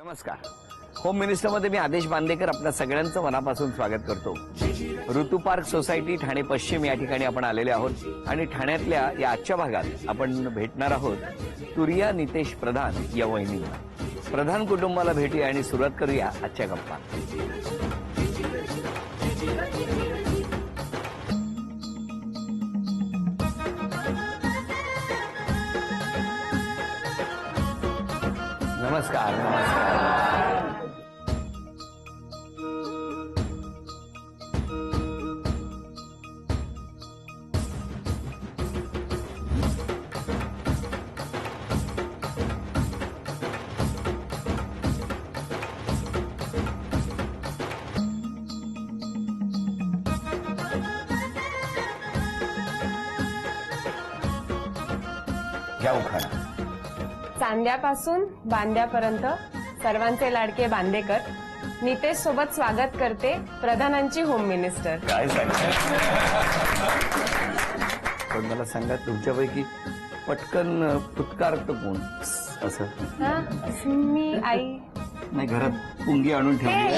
नमस्कार. होम मिनिस्टरमध्ये मी आदेश बांदेकर आपल्या सगळ्यांचं मनापासून स्वागत करतो. ऋतू पार्क सोसायटी ठाणे पश्चिम या ठिकाणी आपण आलेले आहोत आणि ठाण्यातल्या या आजच्या भागात आपण भेटणार आहोत तुरिया नितेश प्रधान या वहिनींना. प्रधान कुटुंबाला भेटूया आणि सुरुवात करूया आजच्या गप्पा. नमस्कार. नमस्कार. घ्या उखाणा. चांद्यापासून बांद्यापर्यंत सर्वांचे लाडके बांदेकर नितेश सोबत स्वागत करते प्रधानांची होम मिनिस्टर. काय सांगता. पण मला सांगा तुमच्यापैकी पटकन फुटकारत कोण असं? मी आई. नाही घरात पुंगी आणून ठेवली.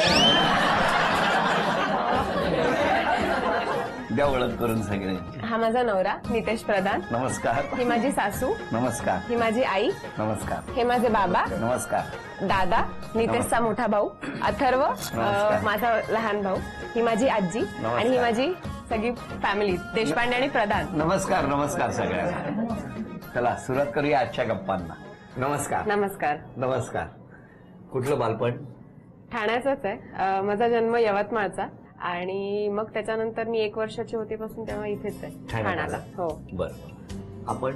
द्या ओळख करून सगळे. हा माझा नवरा नितेश प्रधान. नमस्कार. ही माझी सासू. नमस्कार. ही माझी आई. नमस्कार. हे माझे बाबा. नमस्कार. दादा नितेशचा मोठा भाऊ अथर्व माझा लहान भाऊ. ही माझी आजी आणि ही माझी सगळी फॅमिली देशपांडे आणि प्रधान. नमस्कार. नमस्कार सगळ्यांना. चला सुरुवात करूया आजच्या गप्पांना. नमस्कार. नमस्कार. नमस्कार. कुठलं बालपण? ठाण्याचाच आहे. माझा जन्म यवतमाळचा आणि मग त्याच्यानंतर मी 1 वर्षाची होती पासून तेव्हा इथेच आहे ठाण्याला. हो. बरं. आपण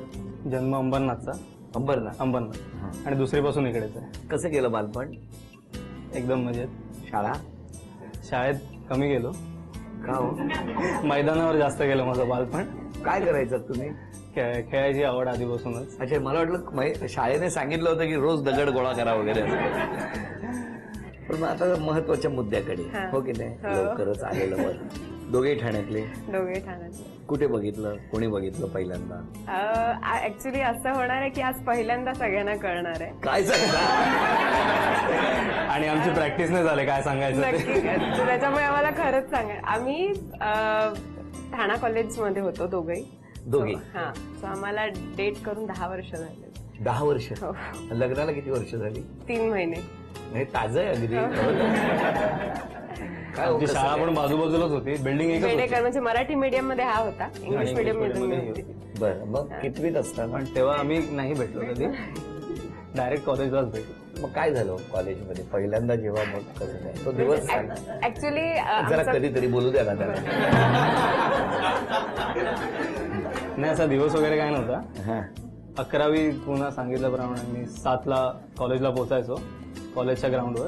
जन्म अंबरनाथचा. अंबरनाथ आणि दुसरीपासून इकडेच आहे. कसं केलं बालपण? एकदम मजेत. शाळा? शाळेत कमी गेलो. का हो? मैदानावर जास्त गेलं माझं बालपण. काय करायचं तुम्ही? खेळायची आवड आधीपासूनच. अच्छा, मला वाटलं शाळेने सांगितलं होतं की रोज दगड गोळा करा वगैरे असं. पण मग आता महत्वाच्या मुद्द्याकडे. हो की नाही? लवकरच आलेलं मत. दोघे ठाण्यातले? दोघे ठाण्यातले. कुठे बघितलं? कोणी बघितलं पहिल्यांदा? ऍक्च्युली असं होणार आहे की आज पहिल्यांदा सगळ्यांना कळणार आहे. काय सांगता? आणि आमची प्रॅक्टिस नाही झाली काय सांगायचं ते. नक्की. त्याच्यामुळे आम्हाला खरंच सांगा. आम्ही ठाणा कॉलेजमध्ये होतो दोघे. हा. सो आम्हाला डेट करून 10 वर्ष झाले. 10 वर्ष? हो. लग्नाला किती वर्ष झाली? 3 महिने. नाही ताजं आहे अगदी. काय आमची शाळा पण बाजूबाजूलाच होती. बिल्डिंग एकच बेडेकर म्हणजे मराठी मीडियम मध्ये हा होता. इंग्लिश मीडियम मध्ये होती. बरं. मग कितवीत असताना? पण तेव्हा आम्ही नाही भेटलो कधी. डायरेक्ट कॉलेजलाच भेटलो. मग काय झालं कॉलेजमध्ये पहिल्यांदा जेव्हा? मग कसं काय तो दिवस? ऍक्च्युली जरा कधीतरी बोलू द्या ना त्याला. नाही असा दिवस वगैरे काय नव्हता. 11वी पुन्हा सांगितल्याप्रमाणे मी 7ला कॉलेजला पोहोचायचो कॉलेजच्या ग्राउंडवर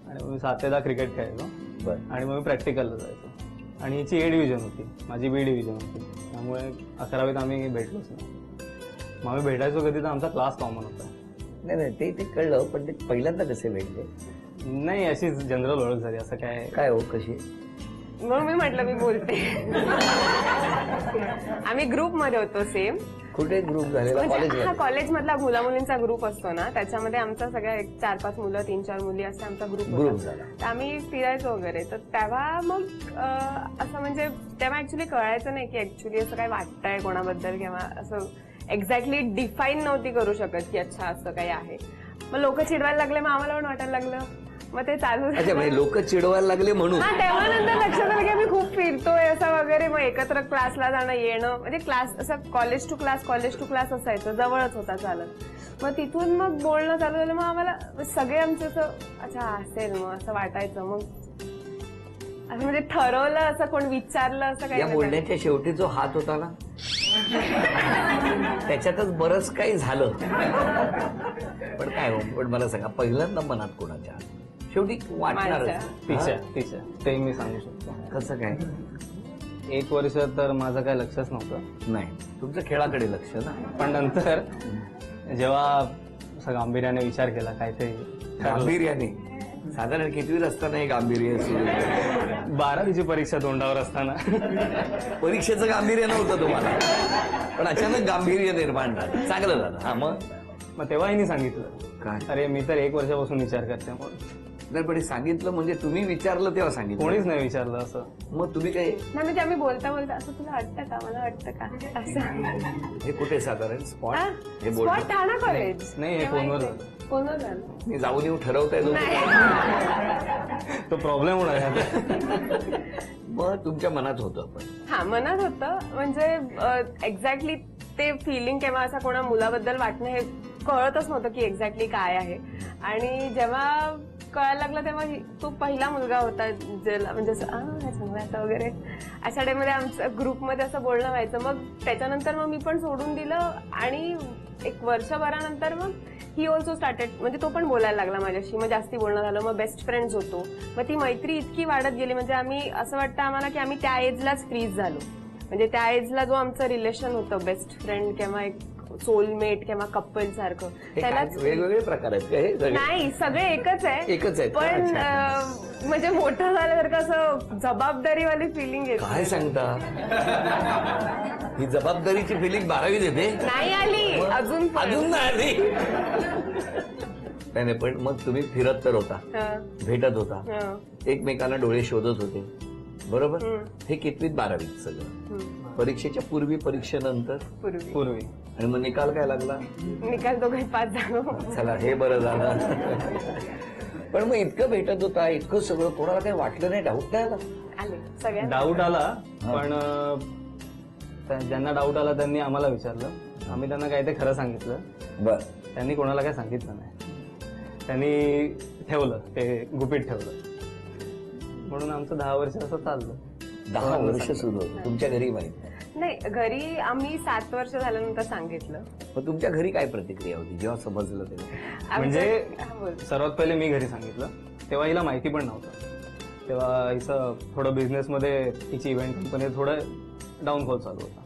आणि मग मी 7 ते 10 क्रिकेट खेळायचो. बरं. आणि मग मी प्रॅक्टिकलला जायचो आणि हिची A डिव्हिजन होती, माझी B डिव्हिजन होती. त्यामुळे 11वीत आम्ही भेटलोच नाही. मग आम्ही भेटायचो कधी तर आमचा क्लास कॉमन होता. नाही ते कळलं, पण ते पहिल्यांदा कसे भेटले? नाही अशीच जनरल ओळख झाली. असं काय हो कशी? म्हणून मी म्हटलं मी बोलते. आम्ही ग्रुप मध्ये होतो सेम. कुठे ग्रुप झालेला? हा कॉलेज मधला मुला मुलींचा ग्रुप असतो ना, त्याच्यामध्ये आमचा सगळ्या 4-5 मुलं 3-4 मुली असा आमचा ग्रुप झाला. तर आम्ही फिरायचो वगैरे. तर तेव्हा मग असं म्हणजे तेव्हा ऍक्च्युली कळायचं नाही की ऍक्च्युली असं काय वाटतंय कोणाबद्दल किंवा असं एक्झॅक्टली डिफाईन नव्हती करू शकत की अच्छा असं काही आहे. मग लोक चिडवायला लागले, मग आम्हाला पण वाटायला लागलं. मग ते चालू. अच्छा, म्हणजे लोक चिडवायला लागले म्हणून? हा. तेव्हा नंतर लक्षात आलं की आम्ही खूप फिरतोय असं वगैरे. मग एकत्र क्लासला जाणं येणं म्हणजे क्लास असं कॉलेज टू क्लास असायचं, जवळच होता चालत. मग तिथून मग बोलणं चालू झालं. मग आम्हाला सगळे आमचे असं अच्छा असेल मग असं वाटायचं. मग असं म्हणजे ठरवलं असं कोण विचारलं असं काही. या बोलण्याच्या शेवटी जो हात होता ना त्याच्यातच बरंच काही झालं. पण काय हो, पण मला सांगा पहिल्यांदा मनात कोणाच्या? शेवटी वाटणार तिच्या ते मी सांगू शकतो. कसं काय? 1 वर्ष तर माझं काय लक्षच नव्हतं. नाही तुमचं खेळाकडे लक्ष ना. पण नंतर जेव्हा असं गांभीर्याने विचार केला काहीतरी. गांभीर्याने? साधारण कितवीत असताना हे गांभीर्य सुरू? 12वीची परीक्षा तोंडावर असताना. परीक्षेचं गांभीर्य नव्हतं तुम्हाला, पण अचानक गांभीर्य निर्माण झालं. चांगलं झालं. हा मग तेव्हा हिने सांगितलं काय अरे मी तर 1 वर्षापासून विचार करते, मग नाही पण हे सांगितलं म्हणजे तुम्ही विचारलं तेव्हा सांगितलं, कोणीच नाही विचारलं असं. मग तुम्ही काय नाही म्हणजे आम्ही बोलता बोलता असं तुला वाटतं का, मला वाटतं का असं. हे कुठे साधारण स्पॉट हा? हे स्पॉट बोलतो ठाणा कॉलेज. नाही, हे फोनवर झालं. फोनवर झालं. मी जाऊन येऊ ठरवताय नाही. तो प्रॉब्लेम होणार आहे. मग तुमच्या मनात होतं पण हा मनात होतं म्हणजे एक्झॅक्टली ते फिलिंग किंवा असं कोणा मुलाबद्दल वाटणं हे कळतच नव्हतं की एक्झॅक्टली काय आहे. आणि जेव्हा कळायला लागलं तेव्हा तो पहिला मुलगा होता ज्याला म्हणजे असं चांगला वगैरे अशा टाइममध्ये आमच्या ग्रुपमध्ये असं बोलणं व्हायचं. मग त्याच्यानंतर मग मी पण सोडून दिलं आणि 1 वर्षभरानंतर मग ही ऑल्सो स्टार्टेड म्हणजे तो पण बोलायला लागला माझ्याशी. मग जास्ती बोलणं झालं, मग बेस्ट फ्रेंड्स होतो. मग ती मैत्री इतकी वाढत गेली म्हणजे आम्ही असं वाटतं आम्हाला की आम्ही त्या एजलाच फ्रीज झालो. म्हणजे त्या एजला जो आमचं रिलेशन होतं बेस्ट फ्रेंड किंवा एक सोलमेट किंवा कपल सारखं हे काय त्यालाच वेगवेगळे प्रकार आहेत का हे सगळे? नाही सगळे एकच आहे. एकच आहेत का? पण अच्छा. म्हणजे मोठं झाल्यासारखं असं जबाबदारीवाली फिलिंग येते. काय सांगता ही जबाबदारीची फिलिंग 12वीत येते? नाही आली अजून पण. अजून नाही आली. नाही नाही, पण मग तुम्ही फिरत तर होता, हं, भेटत होता, हं, एकमेकांना डोळे शोधत होते, बरोबर? हं. हे कितवीत 12वीत सगळं? हं. परीक्षेच्या पूर्वी, परीक्षेनंतर, पूर्वी आणि मग निकाल काय लागला? निकाल दोघे 5 झालो. चला हे बरं झालं. पण मग इतकं भेटत होता, इतकं सगळं, कोणाला काही वाटलं नाही, डाऊट नाही आला? आले सगळ्यांना. डाऊट आला, पण ज्यांना डाऊट आला त्यांनी आम्हाला विचारलं, आम्ही त्यांना काय ते खरं सांगितलं. बर. त्यांनी कोणाला काय सांगितलं नाही, त्यांनी ठेवलं, ते गुपित ठेवलं. म्हणून आमचं 10 वर्ष असं चाललं. 10 वर्ष सुरू होतं तुमच्या घरी माहित नाही? नाही घरी आम्ही 7 वर्ष झाल्यानंतर सांगितलं. मग तुमच्या घरी काय प्रतिक्रिया होती जेव्हा समजलं तेव्हा? म्हणजे हा, बोल. सर्वात पहिले मी घरी सांगितलं, तेव्हा हिला माहिती पण नव्हतं. तेव्हा हिचं थोडं बिझनेसमध्ये, हिची इव्हेंट कंपनी थोडं डाऊनफॉल चालू होता,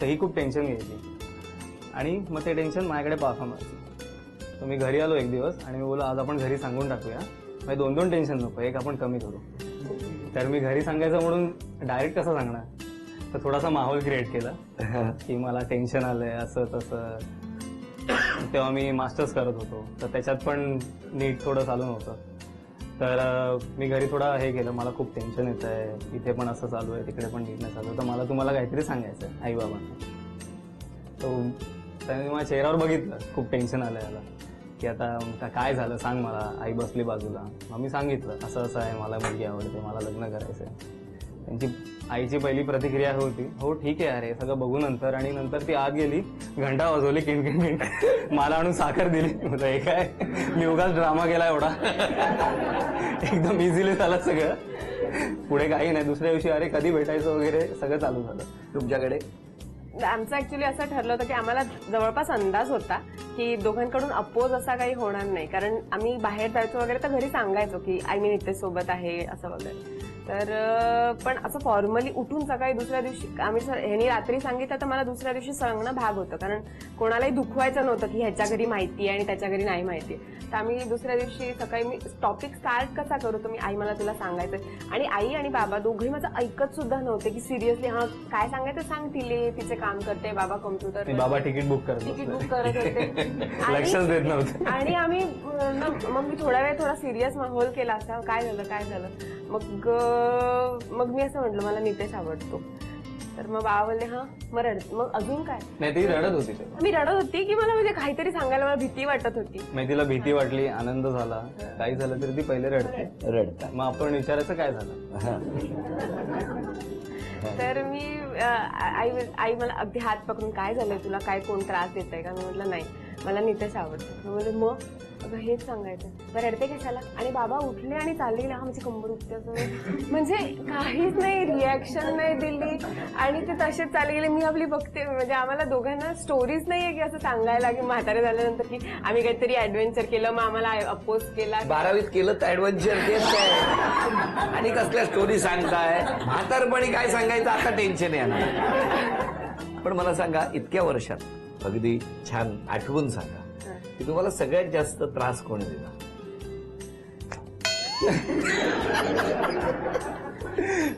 तर ही खूप टेन्शन घ्यायची. आणि मग ते टेन्शन माझ्याकडे पाहता मिळालं. तर मी घरी आलो एक दिवस आणि मी बोललो आज आपण घरी सांगून टाकूया, म्हणजे 2-2 टेन्शन नको, एक आपण कमी करू. तर मी घरी सांगायचं म्हणून डायरेक्ट कसं सांगणार, तर थोडासा माहोल क्रिएट केला की मला टेन्शन आलंय असं तसं. तेव्हा मी मास्टर्स करत होतो, तर त्याच्यात पण नीट थोडं चालू नव्हतं. तर मी घरी थोडा हे केलं, मला खूप टेन्शन येत आहे, इथे पण असं चालू आहे, तिकडे पण नीट नाही चालू आहे, तर मला तुम्हाला काहीतरी सांगायचं आहे आई बाबांना. तो त्याने माझ्या चेहऱ्यावर बघितलं खूप टेन्शन आलं याला, की आता काय झालं सांग मला. आई बसली बाजूला, मग मी सांगितलं असं असं आहे, मला मुलगी आवडते, मला लग्न करायचं आहे. त्यांची आईची पहिली प्रतिक्रिया होती, हो ठीक आहे अरे सगळं बघू नंतर. आणि नंतर ती आत गेली, घंटा वाजवली, किणकिण, मला आणून साखर दिली. म्हटलं हे काय, मी उगाच ड्रामा केला एवढा. एकदम इझिली झालं सगळं, पुढे काही नाही. दुसऱ्या दिवशी अरे कधी भेटायचं वगैरे सगळं चालू झालं. तुमच्याकडे? आमचं ऍक्च्युली असं ठरलं होतं की आम्हाला जवळपास अंदाज होता की दोघांकडून अपोज असा काही होणार नाही, कारण आम्ही बाहेर जायचो वगैरे तर घरी सांगायचो की आय मी नितेश सोबत आहे असं वगैरे. तर पण असं फॉर्मली उठून सकाळी दुसऱ्या दिवशी आम्ही ह्यांनी रात्री सांगितलं तर मला दुसऱ्या दिवशी सांगणं भाग होतं, कारण कोणालाही दुखवायचं नव्हतं की ह्याच्या घरी माहिती आहे आणि त्याच्या घरी नाही माहिती. तर आम्ही दुसऱ्या दिवशी सकाळी मी टॉपिक स्टार्ट कसा करू, तर मी आई मला तुला सांगायचं. आणि आई आणि बाबा दोघंही माझं ऐकत सुद्धा नव्हते की सिरियसली हा काय सांगायचं सांग, तिचे काम करते, बाबा कम्प्युटर, बाबा तिकीट बुक करत तिकीट बुक करत होते. लक्षच देत नव्हतं. आणि आम्ही मग मी थोडा वेळ थोडा सिरियस माहोल केला असा, काय झालं. मग मी असं म्हटलं मला नितेश आवडतो. तर मग बाबा बोलले हा मग मग अजून काय. नाही ती रडत होती तेव्हा. मी रडत होती की मला म्हणजे काहीतरी सांगायला मला भीती वाटत होती. मग तिला भीती वाटली, आनंद झाला, काही झालं तरी ती पहिले रडते. रडता? मग आपण विचारायचं काय झालं. हा. तर मी आई मला अगदी हात पकडून काय झालंय तुला, काय कोण त्रास देत आहे का. मी म्हटलं नाही मला नितेश आवडतो. म्हणजे मग अगं हेच सांगायचं, तर रडते कशाला. आणि बाबा उठले आणि चालले गेले, हा माझी कंबर उठते असं. म्हणजे काहीच नाही, रिॲक्शन नाही दिली आणि ते तसेच चालले गेले. मी आपली बघते, म्हणजे आम्हाला दोघांना स्टोरीज नाहीये की असं सांगायला की म्हातारे झाल्यानंतर की आम्ही काहीतरी ऍडव्हेंचर केलं मग आम्हाला अपोज केला. 12वीत केलं तर ऍडव्हेंचर तेच काय, आणि कसल्या स्टोरी सांगताय. म्हातारपणी काय सांगायचं आता टेन्शन येणार. पण मला सांगा, इतक्या वर्षात अगदी छान आठवून सांगा की तुम्हाला सगळ्यात जास्त त्रास कोणी दिला?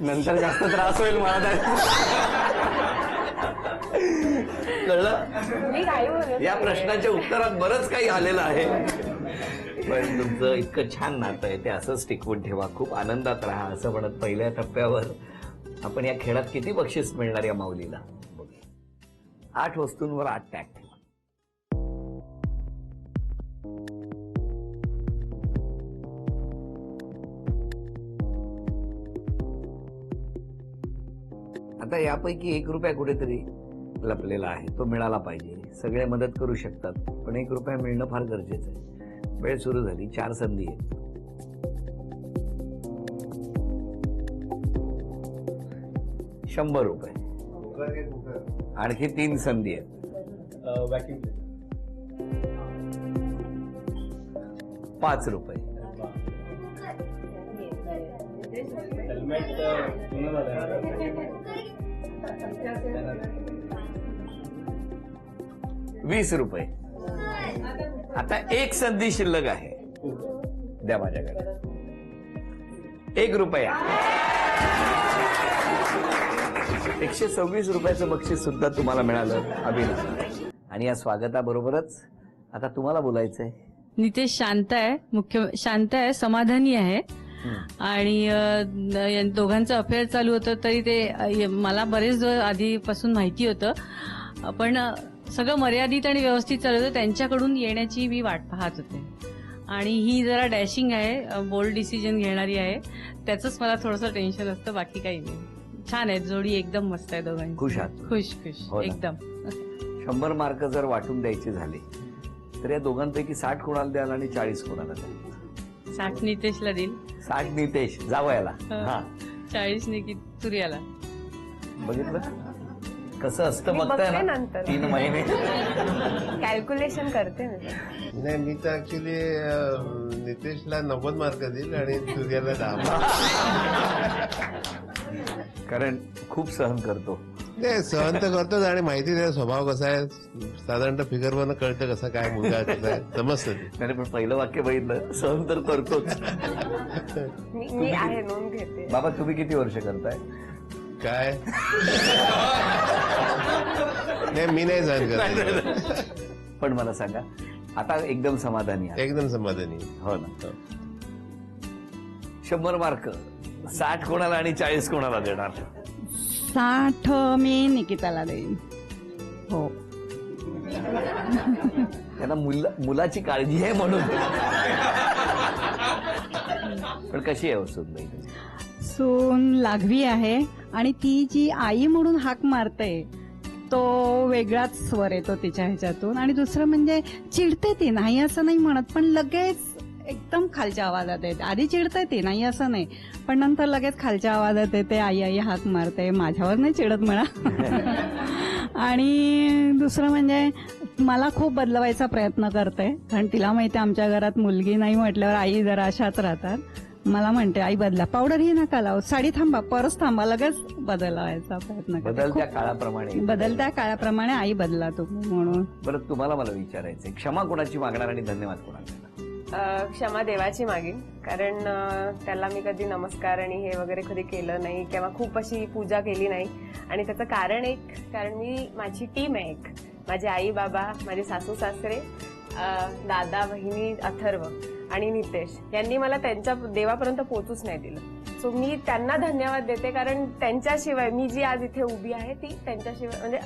नंतर जास्त त्रास होईल मला. कळलं? मी काही बोलत या प्रश्नाच्या उत्तरात बरंच काही आलेलं आहे. पण तुमचं इतकं छान नातं आहे ते असंच टिकवून ठेवा, खूप आनंदात राहा असं म्हणत पहिल्या टप्प्यावर आपण या खेळात किती बक्षीस मिळणार या माऊलीला. 8 वस्तूंवर 8 टॅग ठेवा. आता यापैकी 1 रुपया कुठेतरी लपलेला आहे, तो मिळाला पाहिजे. सगळे मदत करू शकतात, पण 1 रुपया मिळणं फार गरजेचं आहे. वेळ सुरू झाली, 4 संधी आहेत. 100 रुपये. आणखी 3 संधी आहेत. वॅक्युम 5 रुपये. हेल्मेट 20 रुपये. आता 1 संधी शिल्लक आहे, द्या माझ्याकडे. 1 रुपया. 126 रुपयाचं बक्षीस सुद्धा तुम्हाला मिळालं, अभिनंदन. आणि या स्वागताबरोबरच आता तुम्हाला बोलायचंय. नितेश शांत आहे, शांत आहे, समाधानी आहे. आणि दोघांचं अफेअर चालू होतं तरी ते मला बरेच दिवस आधीपासून माहिती होतं, पण सगळं मर्यादित आणि व्यवस्थित चालू होतं. त्यांच्याकडून येण्याची मी वाट पाहत होते. आणि ही जरा डॅशिंग आहे, बोल्ड डिसिजन घेणारी आहे, त्याचंच मला थोडंसं टेन्शन असतं, बाकी काही नाही. छान आहे, जोडी एकदम मस्त आहे दोघांची. खुश आहात? खुश खुश हो ना. एकदम. 100 मार्क जर वाटून द्यायचे झाले तर या दोघांपैकी 60 कोणाला द्याल आणि 40 कोणाला द्याल? 60 नितेशला देईल, 60 नितेश जावयाला. हा, 40 तुर्याला. बघितलं कसं असतं, मी बघताय बघते ना नंतर. 3 महिने. कॅल्क्युलेशन करते मी. नाही, मी तर ऍक्च्युली नितेशला 90 मार्क देईल आणि सूर्याला 10. कारण खूप सहन करतो. नाही, सहन तर करतोच आणि माहिती त्याचा स्वभाव कसा आहे, साधारणतः फिगरवरनं कळतं कसा काय मुलगा कसा आहे, समजतं ते. नाही पण पहिलं वाक्य बघितलं, सहन तर करतोच. मी आहे, नोंद घेते. बाबा तुम्ही किती वर्ष करताय? काय नाही, मी नाही सहन करत. पण मला सांगा, आता एकदम समाधानी आहे? एकदम समाधानी. हो ना. 100 मार्क 60 कोणाला आणि 40 कोणाला देणार? 60 मी निकिताला देईन. हो, त्यांना मुलाची काळजी आहे म्हणून. पण कशी आहे सुनबाई? सून लागवी आहे आणि ती जी आई म्हणून हाक मारते तो वेगळाच स्वर येतो तिच्या ह्याच्यातून. आणि दुसरं म्हणजे चिडते ती, नाही असं नाही म्हणत, पण लगेच एकदम खालच्या आवाजात येते. आधी चिडते ती, नाही असं नाही, पण नंतर लगेच खालच्या आवाजात येते, आई आई हाक मारते. माझ्यावर नाही चिडत म्हणा. आणि दुसरं म्हणजे मला खूप बदलवायचा प्रयत्न करते, कारण तिला माहिती आमच्या घरात मुलगी नाही म्हटल्यावर आई जरा अशाच राहतात. मला म्हणते आई बदला, पावडर ही नका लावू, साडी थांबा, परत थांबा, लगेच बदलवायचा प्रयत्न करते. बदलत्या काळाप्रमाणे. बदलत्या काळाप्रमाणे आई बदला तुम्ही म्हणून. बरं, तुम्हाला मला विचारायचंय, क्षमा कोणाची मागणार आणि धन्यवाद कोणाला? क्षमा देवाची मागीन, कारण त्याला मी कधी नमस्कार आणि हे वगैरे कधी केलं नाही किंवा खूप अशी पूजा केली नाही. आणि त्याचं कारण माझी टीम आहे एक, माझे आई बाबा, माझे सासू सासरे, दादा बहिणी अथर्व आणि नितेश यांनी मला त्यांच्या देवापर्यंत पोहोचूच नाही दिलं. सो मी त्यांना धन्यवाद देते, कारण त्यांच्याशिवाय मी जी आज इथे उभी आहे ती त्यांच्याशिवाय म्हणजे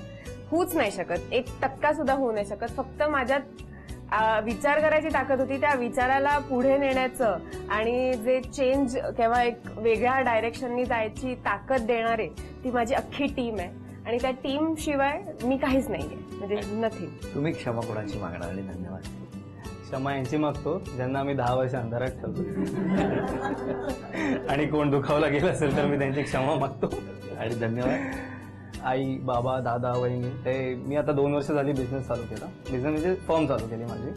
होऊच नाही शकत, 1% सुद्धा होऊ नाही शकत. फक्त माझ्यात विचार करायची ताकद होती, त्या विचाराला पुढे नेण्याचं आणि जे चेंज किंवा एक वेगळ्या डायरेक्शननी जायची ताकद देणारे ती माझी अख्खी टीम आहे. आणि त्या टीम शिवाय मी काहीच नाहीये, म्हणजे नथिंग. तुम्ही क्षमा कोणाची मागणार आणि धन्यवाद? क्षमा यांची मागतो, ज्यांना आम्ही 10 वर्ष अंधारात ठेवतो. आणि कोण दुखावला गेला असेल तर मी त्यांची क्षमा मागतो. आणि धन्यवाद आई बाबा दादा वहिनी. ते मी आता 2 वर्ष झाली बिझनेस चालू केला, बिझनेस म्हणजे फर्म चालू केली माझी,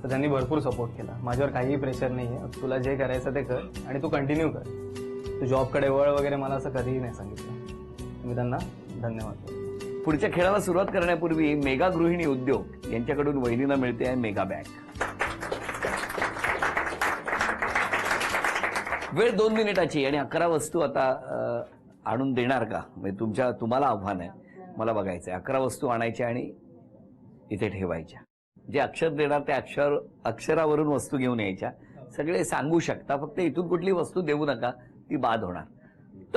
तर त्यांनी भरपूर सपोर्ट केला. माझ्यावर काहीही प्रेशर नाही आहे, तुला जे करायचं ते कर आणि तू कंटिन्यू कर, तू जॉबकडे वळ वगैरे मला असं कधीही नाही सांगितलं. मी त्यांना धन्यवाद. पुढच्या खेळाला सुरुवात करण्यापूर्वी मेगा गृहिणी उद्योग यांच्याकडून वहिनीला मिळते आहे मेगा बॅग. वेळ 2 मिनिटाची आणि 11 वस्तू आता आणून देणार का? म्हणजे तुम्हाला आव्हान आहे, मला बघायचंय. 11 वस्तू आणायच्या आणि इथे ठेवायच्या. जे अक्षर देणार ते अक्षरावरून वस्तू घेऊन यायच्या. सगळे सांगू शकता, फक्त इथून कुठली वस्तू देऊ नका, ती बाद होणार. त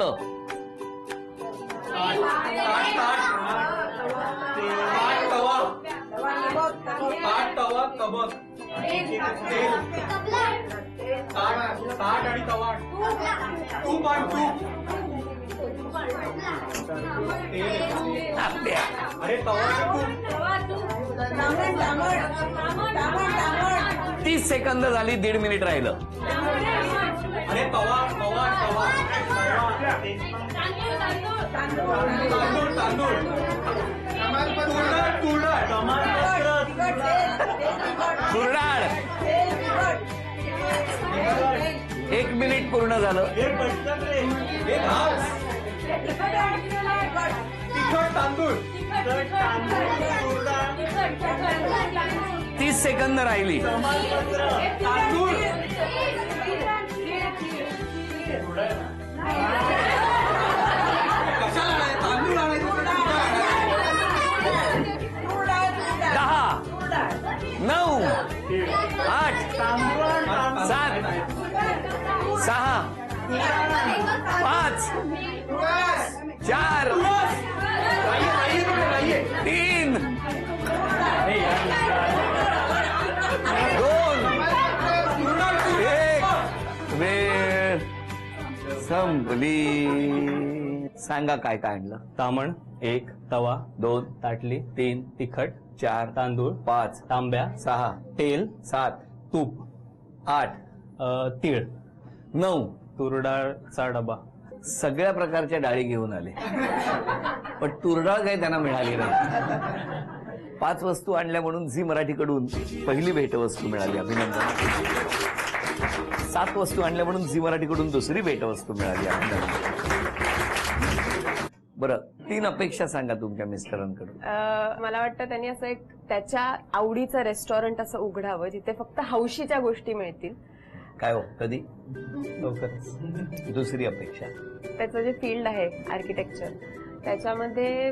तांब्या. 30 सेकंद झाली, 1.5 मिनिट राहिलं. तुरडाळ. 1 मिनिट पूर्ण झालं. तांदूळ. 30 सेकंद राहिली. दहा, 9, 8, 7, 6, 5, 4, 3, 2, 1. वेळ संपली. सांगा काय काय आणलं. तामण 1, तवा 2, 2, ताटली 3, तिखट 4, तांदूळ 5, तांब्या 6, तेल 7, तूप 8, तीळ 9. तुरडाळचा डबा. सगळ्या प्रकारच्या डाळी घेऊन आले, पण तुरडाळ काही त्यांना मिळाली नाही. 5 वस्तू आणल्या म्हणून झी मराठीकडून पहिली भेटवस्तू मिळाली. अभिनंदन. 7 वस्तू आणल्या म्हणून झी मराठीकडून दुसरी भेटवस्तू मिळाली. अभिनंदन. बरं, 3 अपेक्षा सांगा तुमच्या मिस्टरांकडून. मला वाटतं त्यांनी असं एक त्याच्या आवडीचं रेस्टॉरंट असं उघडावं जिथे फक्त हौशीच्या गोष्टी मिळतील. काय हो, कधी. लवकरच. दुसरी अपेक्षा. त्याचं जे फील्ड आहे आर्किटेक्चर, त्याच्यामध्ये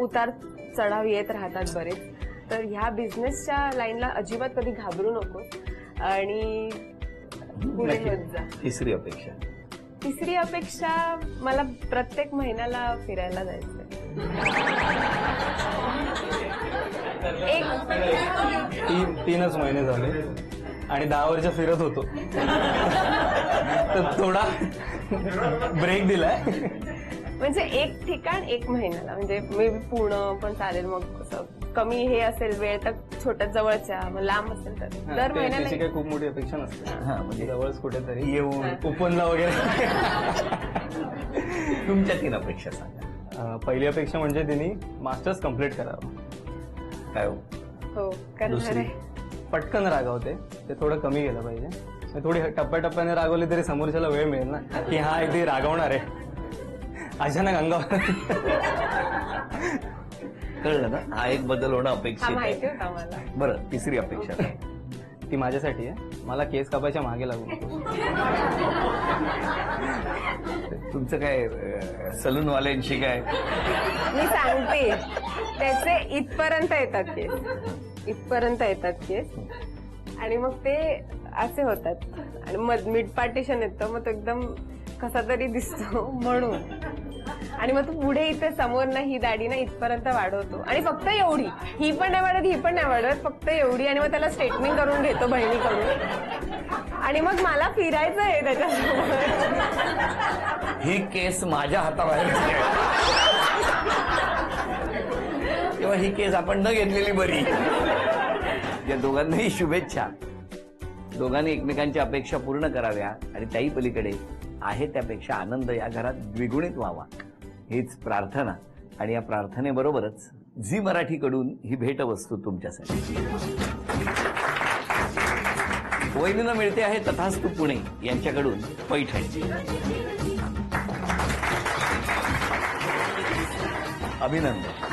उतार चढाव येत राहतात बरेच. तर ह्या बिझनेसच्या लाईनला अजिबात कधी घाबरू नको आणि पुढे होत जा. तिसरी अपेक्षा. तिसरी अपेक्षा, मला प्रत्येक महिन्याला फिरायला जायचंय. तीनच महिने झाले आणि 10 वर्ष फिरत होतो, तर थोडा ब्रेक दिलाय. म्हणजे एक ठिकाण 1 महिन्याला, म्हणजे मे बी पुणे पण चालेल. मग असं कमी हे असेल वेळ तर छोट्या जवळच्या, मग लांब असेल तर दर महिन्याला. त्याची काही खूप मोठी अपेक्षा नसते. म्हणजे जवळच कुठेतरी येऊन ओपनला वगैरे. तुमच्या 3 अपेक्षा सांगा. पहिली अपेक्षा म्हणजे त्यांनी मास्टर्स कम्प्लीट करावं. काय हो. हो करणार दुसरी? आहे. पटकन रागवते, ते थोडं कमी केलं पाहिजे. थोडी टप्प्याटप्प्याने रागवली तरी समोरच्याला वेळ मिळेल ना, की हा इथे रागवणार आहे, अचानक अंगावर. कळलं ना, हा एक बदल होणं हा अपेक्षित माहिती आहे. होता मला. बरं, तिसरी अपेक्षा. ती माझ्यासाठी आहे, मला केस कापायच्या मागे लागू नको. तुमचं काय सलूनवाल्यांशी काय. मी सांगते, त्याचे इथपर्यंत येतात केस आणि मग ते असे होतात आणि मिड पार्टिशन येतं, मग तो एकदम कसा तरी दिसतो म्हणून. आणि मग तू पुढे इथे समोर ना ही दाढी ना इथपर्यंत वाढवतो आणि फक्त एवढी, ही पण नाही वाढत, फक्त एवढी. आणि मग त्याला स्ट्रेटनिंग करून घेतो बहिणीकडून आणि मग मला फिरायचं आहे त्याच्यासोबत. ही केस माझ्या हाताबाहेर तेव्हा ही केस आपण न घेतलेली बरी. या दोघांनाही शुभेच्छा. दोघांनी एकमेकांच्या अपेक्षा पूर्ण कराव्या आणि त्याही पलीकडे आहे त्यापेक्षा आनंद या घरात द्विगुणित व्हावा, हीच प्रार्थना. आणि या प्रार्थनेबरोबरच झी मराठीकडून ही भेटवस्तू तुमच्यासाठी. वैनीनं मिळते आहे तथास्तु पुणे यांच्याकडून पैठणी. अभिनंदन.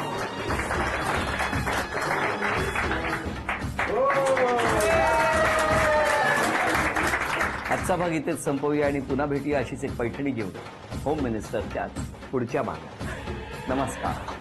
आजचा भाग इथेच संपवूया आणि पुन्हा भेटूया अशीच एक पैठणी घेऊन होम मिनिस्टरच्या पुढच्या भागात. नमस्कार.